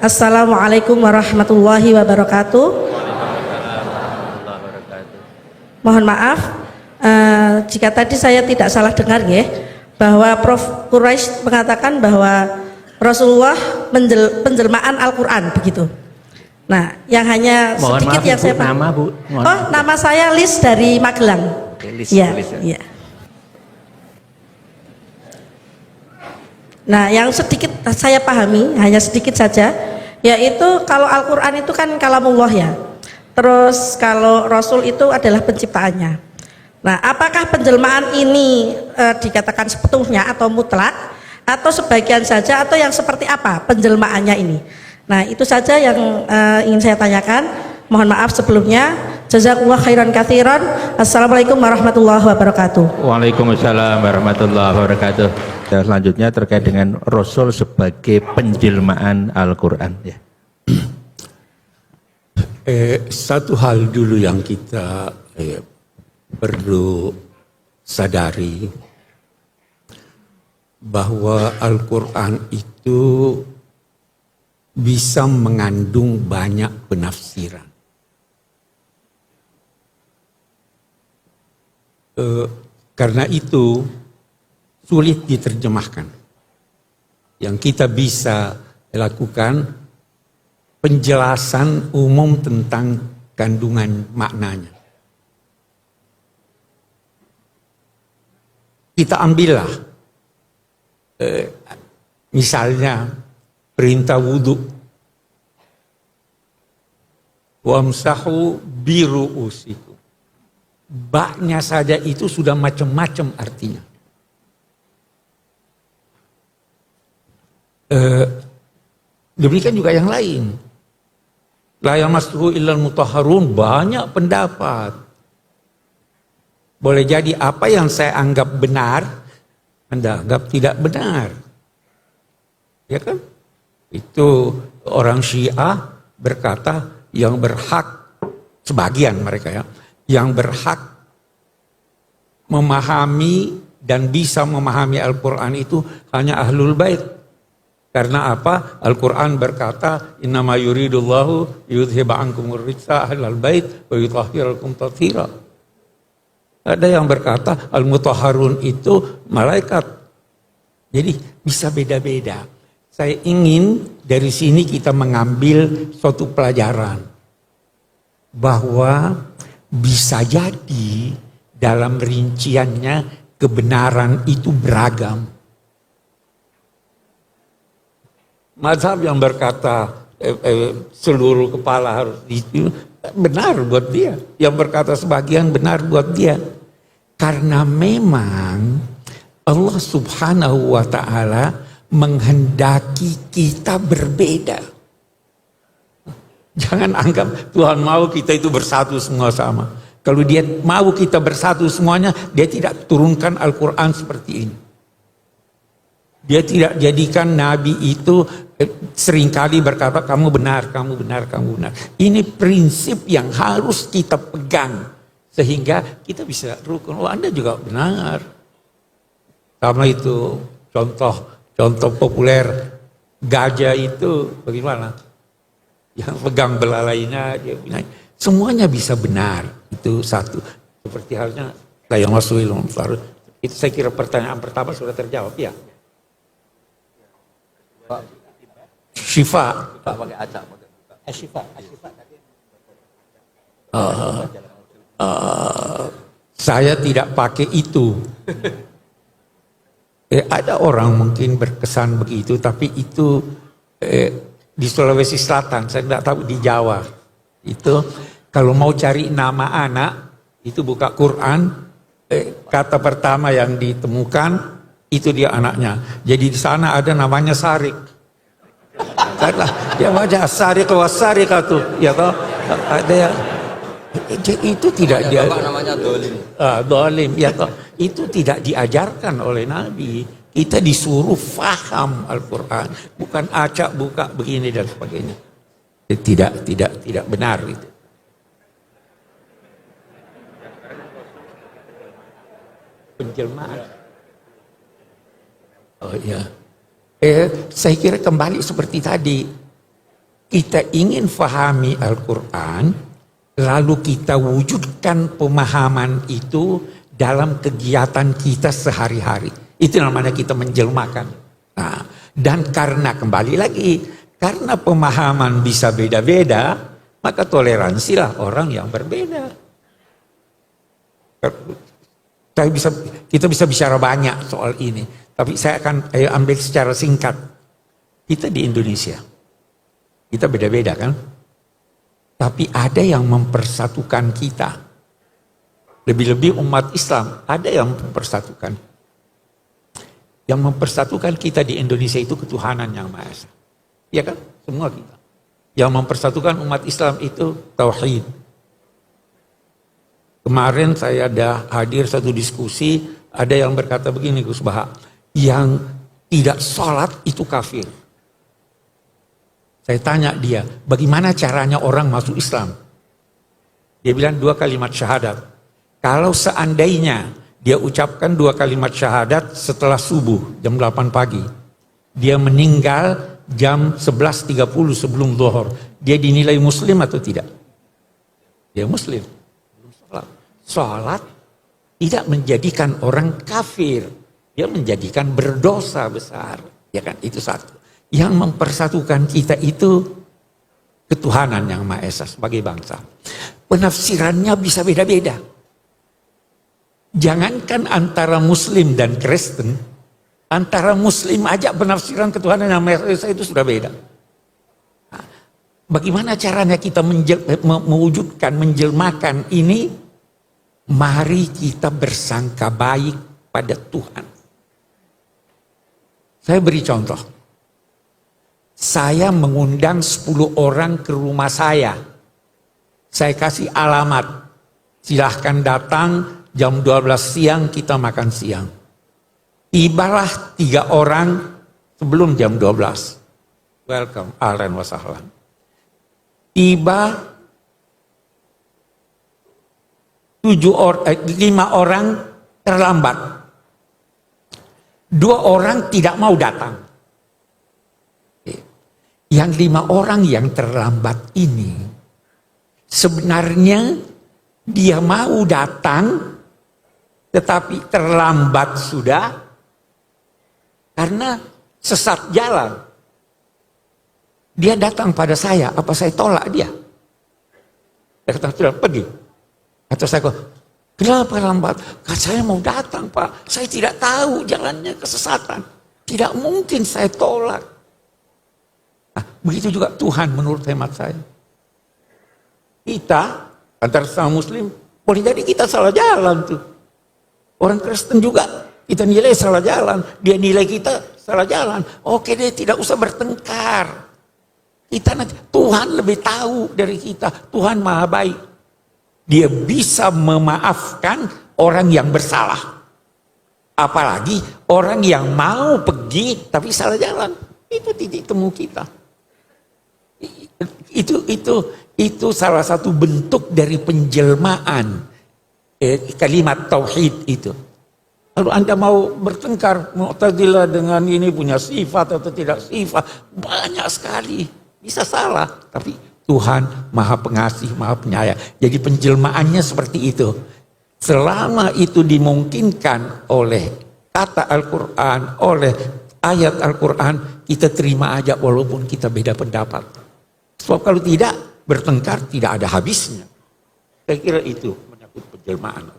Assalamualaikum warahmatullahi wabarakatuh. Mohon maaf jika tadi saya tidak salah dengar ya, bahwa Prof. Quraisy mengatakan bahwa Rasulullah penjelmaan Al-Quran begitu. Nah, yang hanya mohon sedikit maaf, yang saya nama Bu. Nama saya Lis dari Magelang. Oke, Lis, ya, Lis, ya. ya. Nah, yang sedikit saya pahami, hanya sedikit saja, yaitu kalau Al-Quran itu kan kalamullah ya. Terus kalau Rasul itu adalah penciptaannya. Nah, apakah penjelmaan ini dikatakan sepenuhnya atau mutlak, atau sebagian saja, atau yang seperti apa penjelmaannya ini? Nah, itu saja yang ingin saya tanyakan. Mohon maaf sebelumnya. Jazakallah khairan katsiran. Assalamualaikum warahmatullahi wabarakatuh. Waalaikumsalam warahmatullahi wabarakatuh. Selanjutnya terkait dengan Rasul sebagai penjelmaan Al-Quran ya. Satu hal dulu yang kita perlu sadari, bahwa Al-Quran itu bisa mengandung banyak penafsiran. Karena itu sulit diterjemahkan. Yang kita bisa lakukan penjelasan umum tentang kandungan maknanya. Kita ambillah misalnya perintah wudhu, wamsahu biru'usikum. Baknya saja itu sudah macam-macam artinya. Demikian juga yang lain. La yamassuhu illal mutahharun, banyak pendapat. Boleh jadi apa yang saya anggap benar, Anda anggap tidak benar. Ya kan? Itu orang Syiah berkata yang berhak, sebagian mereka ya, yang berhak memahami dan bisa memahami Al-Quran itu hanya Ahlul Bait. Karena apa? Al-Quran berkata, innama yuridullahu yudhiba ankumur rijsa ahlal bait wa yutahhirakum tathira. Ada yang berkata al-mutahharun itu malaikat. Jadi bisa beda-beda. Saya ingin dari sini kita mengambil suatu pelajaran bahwa bisa jadi dalam rinciannya kebenaran itu beragam. Mazhab yang berkata seluruh kepala harus itu benar buat dia. Yang berkata sebagian benar buat dia. Karena memang Allah Subhanahu wa ta'ala menghendaki kita berbeda. Jangan anggap Tuhan mau kita itu bersatu semua sama. Kalau dia mau kita bersatu semuanya, dia tidak turunkan Al-Quran seperti ini. Dia tidak jadikan Nabi itu seringkali berkata, kamu benar, kamu benar, kamu benar. Ini prinsip yang harus kita pegang. Sehingga kita bisa rukun, oh Anda juga benar. Sama itu contoh populer, gajah itu bagaimana? Yang pegang belalainya, dia bilang, semuanya bisa benar. Itu satu. Seperti halnya, yang masuk ilmu. Itu saya kira pertanyaan pertama sudah terjawab, ya. Syifa. Saya tidak pakai itu. Ada orang mungkin berkesan begitu, tapi itu di Sulawesi Selatan, saya tidak tahu di Jawa. Itu kalau mau cari nama anak, itu buka Quran, kata pertama yang ditemukan itu dia anaknya. Jadi di sana ada namanya Sarik. Karena dia baca Sarik wa Sarikatu, ya toh ada yang itu tidak dia namanya dolim. Dolim, ya toh itu tidak diajarkan oleh Nabi. Kita disuruh faham Al-Quran, bukan acak buka begini dan sebagainya. Tidak benar itu. Penjelmaan. Oh iya. Saya kira kembali seperti tadi. kita ingin fahami Al-Quran, lalu kita wujudkan pemahaman itu dalam kegiatan kita sehari-hari. Itu namanya kita menjelmakan. Nah, dan karena kembali lagi, karena pemahaman bisa beda-beda, maka toleransilah orang yang berbeda. Kita bisa bicara banyak soal ini, tapi saya akan ambil secara singkat. Kita di Indonesia, kita beda-beda kan? Tapi ada yang mempersatukan kita. Lebih-lebih umat Islam, ada yang mempersatukan. Yang mempersatukan kita di Indonesia itu ketuhanan yang Maha Esa. Ya kan? Semua kita. Yang mempersatukan umat Islam itu tauhid. Kemarin saya ada hadir satu diskusi, ada yang berkata begini Gus Baha, yang tidak sholat itu kafir. Saya tanya dia, bagaimana caranya orang masuk Islam? Dia bilang 2 kalimat syahadat. Kalau seandainya dia ucapkan 2 kalimat syahadat setelah subuh jam 8 pagi, dia meninggal jam 11.30 sebelum zuhur, dia dinilai muslim atau tidak? Dia muslim. Sholat tidak menjadikan orang kafir, dia menjadikan berdosa besar, ya kan? Itu satu. Yang mempersatukan kita itu ketuhanan yang Maha Esa sebagai bangsa. Penafsirannya bisa beda-beda. Jangankan antara Muslim dan Kristen, antara Muslim aja penafsiran ketuhanan yang Maha Esa itu sudah beda. Nah, bagaimana caranya kita mewujudkan, menjelmakan ini? Mari kita bersangka baik pada Tuhan. Saya beri contoh. Saya mengundang 10 orang ke rumah saya. Saya kasih alamat. Silahkan datang jam 12 siang kita makan siang. Tibalah 3 orang sebelum jam 12. Welcome, ahlan wa sahlan. Tiba 5 orang terlambat. 2 orang tidak mau datang. Yang 5 orang yang terlambat ini sebenarnya dia mau datang tetapi terlambat sudah karena sesat jalan. Dia datang pada saya, apa saya tolak dia? Dia kata, sudah pergi. Atau saya kata, kenapa lambat? Kan saya mau datang Pak, saya tidak tahu jalannya kesesatan. Tidak mungkin saya tolak. Nah, begitu juga Tuhan menurut hemat saya. Kita, antara sama Muslim, boleh jadi kita salah jalan tuh. Orang Kristen juga, kita nilai salah jalan. Dia nilai kita salah jalan. Oke deh, tidak usah bertengkar. Kita nanti, Tuhan lebih tahu dari kita. Tuhan maha baik. Dia bisa memaafkan orang yang bersalah. Apalagi orang yang mau pergi tapi salah jalan. Itu titik temu kita. Itu salah satu bentuk dari penjelmaan kalimat tauhid itu. Lalu Anda mau bertengkar Mu'tazilah dengan ini punya sifat atau tidak sifat, banyak sekali. Bisa salah, tapi Tuhan maha pengasih, maha penyayang. Jadi penjelmaannya seperti itu. Selama itu dimungkinkan oleh kata Al-Quran, oleh ayat Al-Quran, kita terima aja walaupun kita beda pendapat. Sebab kalau tidak, bertengkar tidak ada habisnya. Saya kira itu menyangkut penjelmaan.